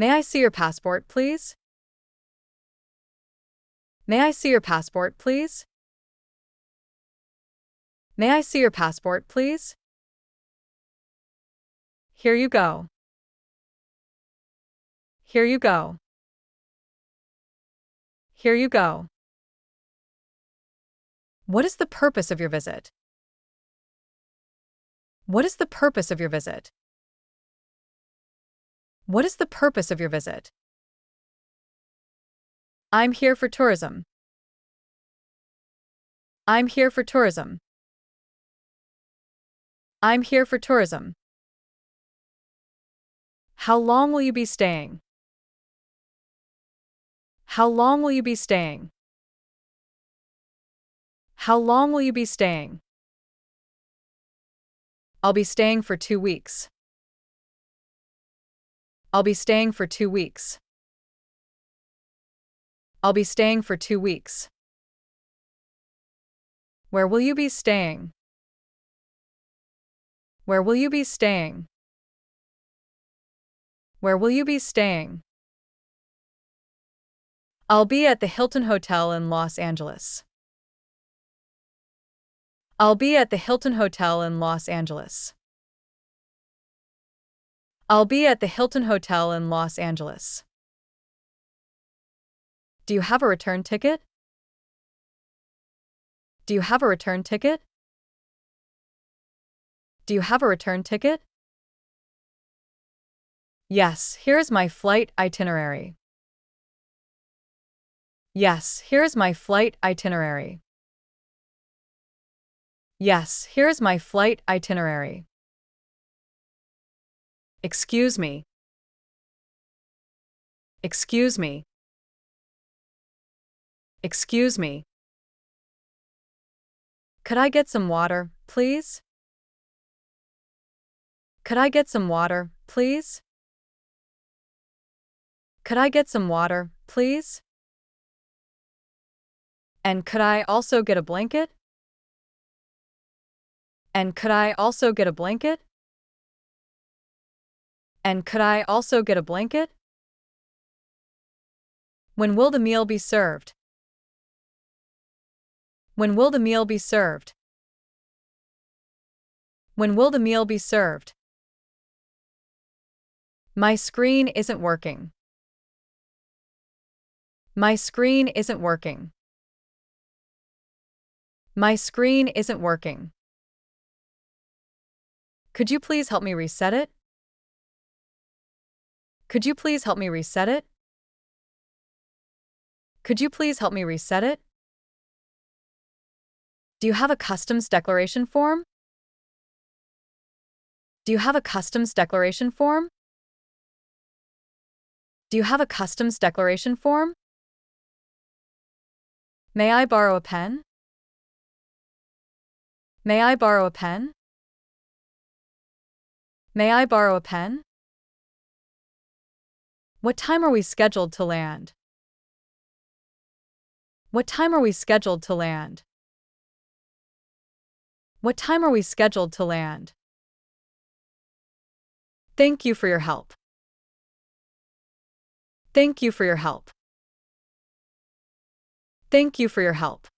May I see your passport, please? May I see your passport, please? May I see your passport, please? Here you go. Here you go. Here you go. What is the purpose of your visit? What is the purpose of your visit? What is the purpose of your visit? I'm here for tourism. I'm here for tourism. I'm here for tourism. How long will you be staying? How long will you be staying? How long will you be staying? I'll be staying for 2 weeks. I'll be staying for 2 weeks. I'll be staying for 2 weeks. Where will you be staying? Where will you be staying? Where will you be staying? I'll be at the Hilton Hotel in Los Angeles. I'll be at the Hilton Hotel in Los Angeles. I'll be at the Hilton Hotel in Los Angeles. Do you have a return ticket? Do you have a return ticket? Do you have a return ticket? Yes, here is my flight itinerary. Yes, here is my flight itinerary. Yes, here is my flight itinerary. Excuse me. Excuse me. Excuse me. Could I get some water, please? Could I get some water, please? Could I get some water, please? And could I also get a blanket? And could I also get a blanket? And could I also get a blanket? When will the meal be served? When will the meal be served? When will the meal be served? My screen isn't working. My screen isn't working. My screen isn't working. Could you please help me reset it? Could you please help me reset it? Could you please help me reset it? Do you have a customs declaration form? Do you have a customs declaration form? Do you have a customs declaration form? May I borrow a pen? May I borrow a pen? May I borrow a pen? What time are we scheduled to land? What time are we scheduled to land? What time are we scheduled to land? Thank you for your help. Thank you for your help. Thank you for your help.